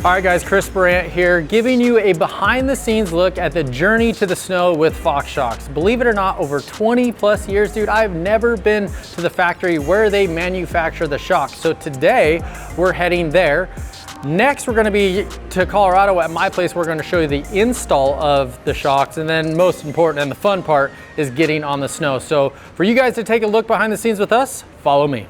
All right guys, Chris Burandt here, giving you a behind the scenes look at the journey to the snow with Fox Shocks. Believe it or not, over 20 plus years, dude, I've never been to the factory where they manufacture the shocks. So today we're heading there. Next, we're gonna be to Colorado at my place. We're gonna show you the install of the shocks. And then most important and the fun part is getting on the snow. So for you guys to take a look behind the scenes with us, follow me.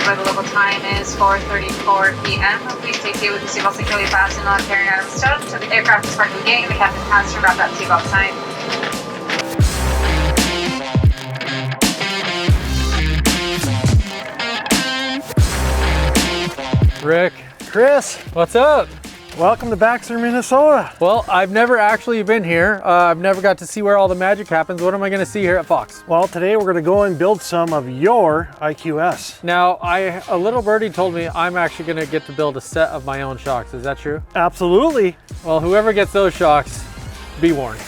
Where the local time is 4:34 p.m. Please take seat with the seatbelt securely fastened on carrying out of stone until the aircraft is parked in the gate and the captain has to wrap that seatbelt sign. Rick. Chris. What's up? Welcome to Baxter, Minnesota. Well, I've never actually been here. I've never got to see where all the magic happens. What am I gonna see here at Fox? Well, today we're gonna go and build some of your IQS. Now, a little birdie told me I'm actually gonna get to build a set of my own shocks. Is that true? Absolutely. Well, whoever gets those shocks, be warned.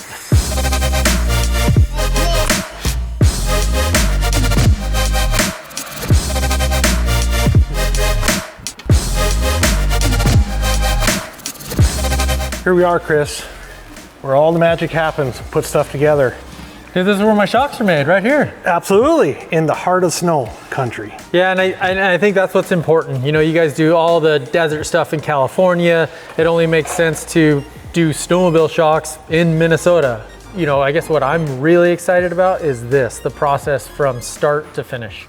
Here we are, Chris, where all the magic happens. Put stuff together. Hey, this is where my shocks are made, right here. Absolutely, in the heart of snow country. Yeah, and I think that's what's important. You know, you guys do all the desert stuff in California. It only makes sense to do snowmobile shocks in Minnesota. You know, I guess what I'm really excited about is this, the process from start to finish.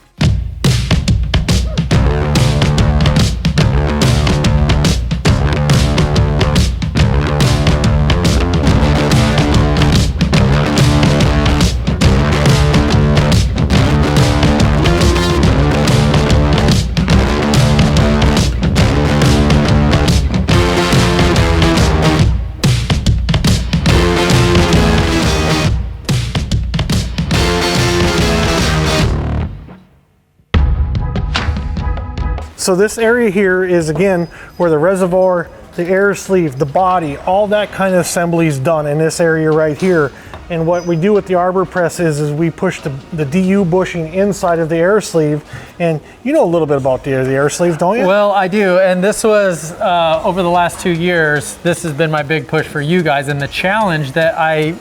So this area here is, again, where the reservoir, the air sleeve, the body, all that kind of assembly is done in this area right here. And what we do with the arbor press is we push the DU bushing inside of the air sleeve. And you know a little bit about the air sleeve, don't you? Well, I do. And this was, over the last 2 years, this has been my big push for you guys. And the challenge that I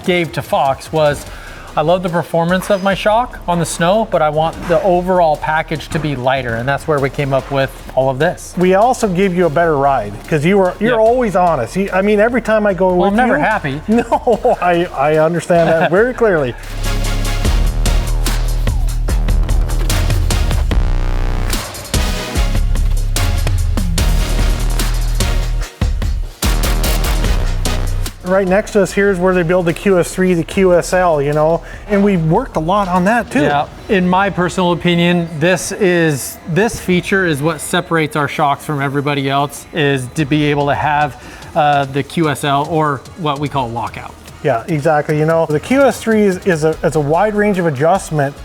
gave to Fox was, I love the performance of my shock on the snow, but I want the overall package to be lighter, and that's where we came up with all of this. We also give you a better ride because you're always honest. I mean, every time I go with you, I'm never happy. No, I understand that very clearly. Right next to us here is where they build the QS3, the QSL, you know, and we've worked a lot on that too. Yeah, in my personal opinion, this feature is what separates our shocks from everybody else, is to be able to have the QSL, or what we call lockout. Yeah, exactly. You know, the QS3 is a wide range of adjustment,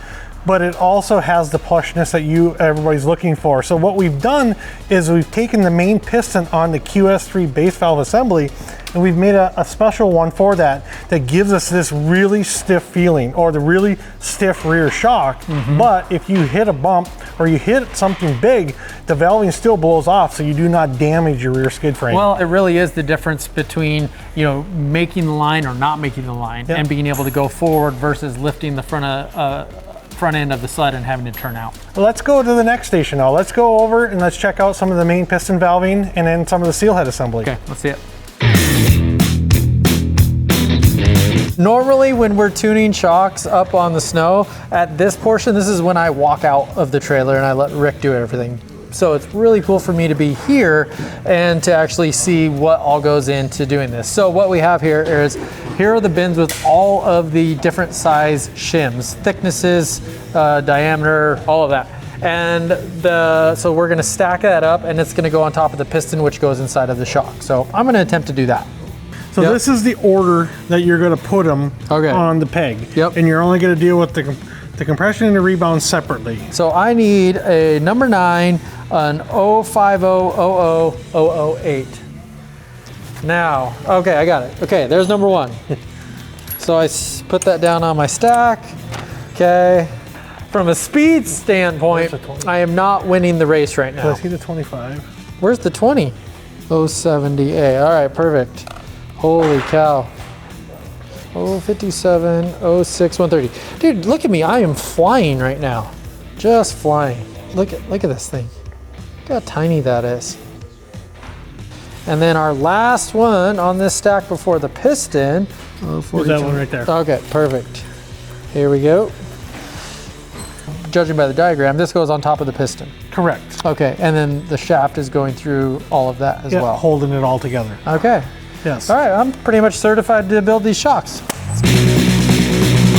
but it also has the plushness that everybody's looking for. So what we've done is we've taken the main piston on the QS3 base valve assembly, and we've made a special one for that gives us this really stiff feeling, or the really stiff rear shock. But if you hit a bump or you hit something big, the valving still blows off, so you do not damage your rear skid frame. Well, it really is the difference between, you know, making the line or not making the line, and being able to go forward versus lifting the front end of the sled and having to turn out. Let's go to the next station now. Let's go over and let's check out some of the main piston valving and then some of the seal head assembly. Okay, let's see it. Normally when we're tuning shocks up on the snow, at this portion, this is when I walk out of the trailer and I let Rick do everything. So it's really cool for me to be here and to actually see what all goes into doing this. So what we have here are the bins with all of the different size shims, thicknesses, diameter, all of that. And so we're gonna stack that up and it's gonna go on top of the piston, which goes inside of the shock. So I'm gonna attempt to do that. So this is the order that you're gonna put them on the peg. Yep. And you're only gonna deal with the compression and the rebound separately. So I need a number 9, an 0500008. Now, okay, I got it. Okay, there's number 1. So I put that down on my stack. Okay. From a speed standpoint, I am not winning the race right now. I see the 25. Where's the 20? 070A. All right, perfect. Holy cow. 057, 06, 130. Dude, look at me. I am flying right now. Just flying. Look at this thing. Look how tiny that is. And then our last one on this stack before the piston. There's that one right there. Okay, perfect. Here we go. Judging by the diagram, this goes on top of the piston. Correct. Okay, and then the shaft is going through all of that as well. Holding it all together. Okay. Yes. All right, I'm pretty much certified to build these shocks.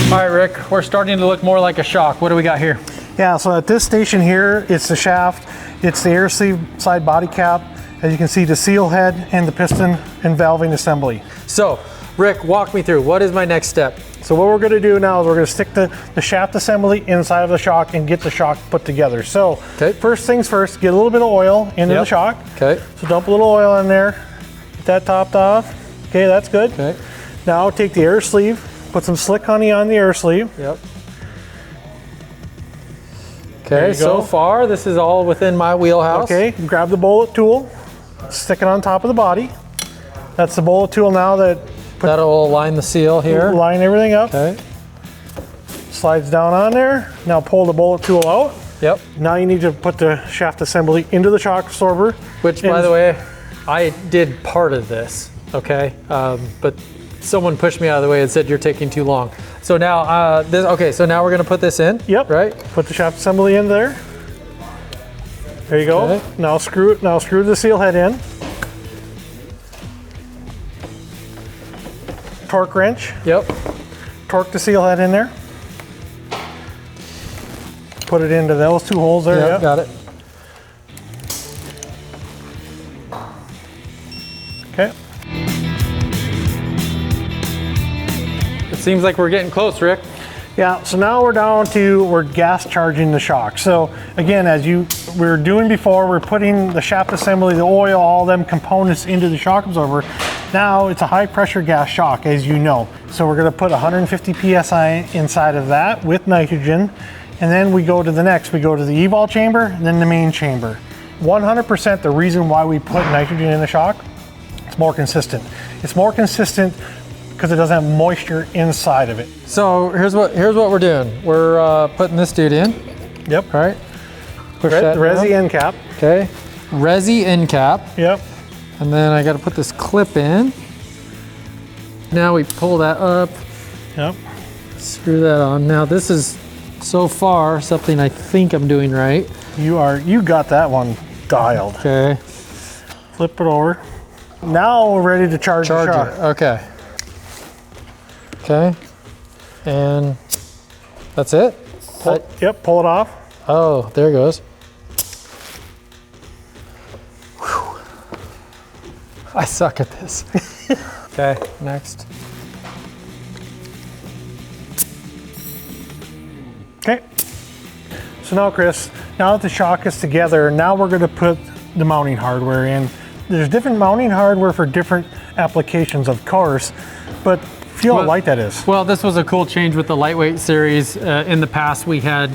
All right, Rick, we're starting to look more like a shock. What do we got here? Yeah, so at this station here, it's the shaft, it's the air sleeve side body cap, as you can see, the seal head and the piston and valving assembly. So, Rick, walk me through. What is my next step? So what we're going to do now is we're going to stick the shaft assembly inside of the shock and get the shock put together. So first things first, get a little bit of oil into the shock. Okay. So dump a little oil in there, get that topped off. Okay, that's good. Okay. Now take the air sleeve, put some slick honey on the air sleeve. Yep. Okay, so far this is all within my wheelhouse. Okay, grab the bullet tool, stick it on top of the body. That's the bullet tool now that'll align the seal here. Line everything up. Okay. Slides down on there. Now pull the bullet tool out. Yep. Now you need to put the shaft assembly into the shock absorber. Which, by the way, I did part of this, okay? But someone pushed me out of the way and said, you're taking too long. So now, so now we're gonna put this in. Yep. Right? Put the shaft assembly in there. There you go. Okay. Now screw the seal head in. Torque wrench. Yep. Torque the seal head in there. Put it into those two holes there. Yep, got it. Okay. It seems like we're getting close, Rick. Yeah, so now we're gas charging the shock. So again, as we were doing before, we're putting the shaft assembly, the oil, all them components into the shock absorber. Now it's a high pressure gas shock, as you know. So we're gonna put 150 PSI inside of that with nitrogen. And then we go to the next, we go to the evol chamber, and then the main chamber. 100% the reason why we put nitrogen in the shock, it's more consistent. It's more consistent because it doesn't have moisture inside of it. So here's what we're doing. We're putting this dude in. Yep. All right. Push that Resi end cap. Okay. Resi end cap. Yep. And then I got to put this clip in. Now we pull that up. Yep. Screw that on. Now this is so far something I think I'm doing right. You got that one dialed. Okay. Flip it over. Now we're ready to charge the shock. it. Okay. Okay. And that's it? Yep, pull it off. Oh, there it goes. Whew. I suck at this. Okay, next. Okay. So now, Chris, now that the shock is together, now we're going to put the mounting hardware in. There's different mounting hardware for different applications, of course, but feel how light that is. Well, this was a cool change with the lightweight series. In the past, we had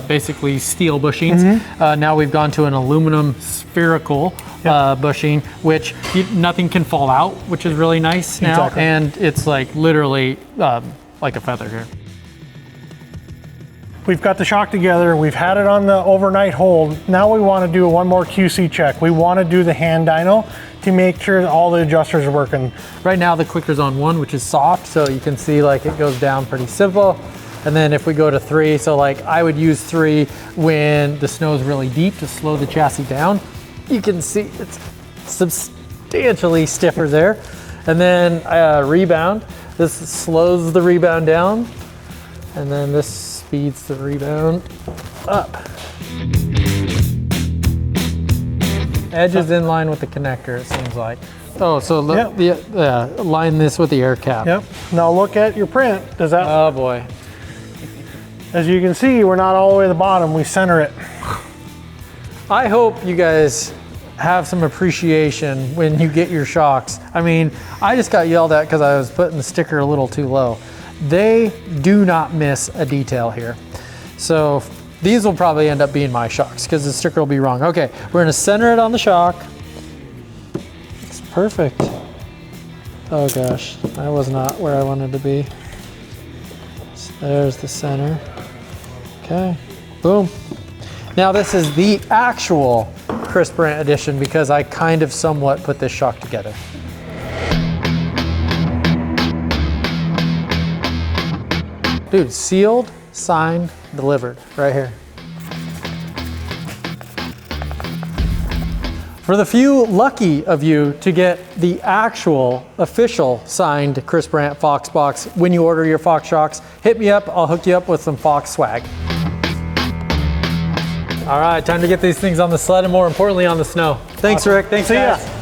basically steel bushings. Now we've gone to an aluminum spherical bushing, which nothing can fall out, which is really nice now. Exactly. And it's like literally like a feather here. We've got the shock together. We've had it on the overnight hold. Now we want to do one more QC check. We want to do the hand dyno to make sure that all the adjusters are working. Right now the clicker's on 1, which is soft, so you can see like it goes down pretty simple. And then if we go to 3, so like I would use 3 when the snow is really deep to slow the chassis down. You can see it's substantially stiffer there. And then rebound, this slows the rebound down. And then this speeds the rebound up. Edge is in line with the connector, it seems like. Oh, so line this with the air cap. Yep. Now look at your print. Does that? Oh boy. As you can see, we're not all the way to the bottom. We center it. I hope you guys have some appreciation when you get your shocks. I mean, I just got yelled at because I was putting the sticker a little too low. They do not miss a detail here. So these will probably end up being my shocks because the sticker will be wrong. Okay, we're gonna center it on the shock. It's perfect. Oh gosh, that was not where I wanted to be. So there's the center. Okay, boom. Now this is the actual Chris Burandt edition because I kind of somewhat put this shock together. Dude, sealed, signed, delivered, right here. For the few lucky of you to get the actual official signed Chris Burandt Fox box when you order your Fox shocks, hit me up, I'll hook you up with some Fox swag. All right, time to get these things on the sled and more importantly on the snow. Thanks, Rick. Thanks, guys.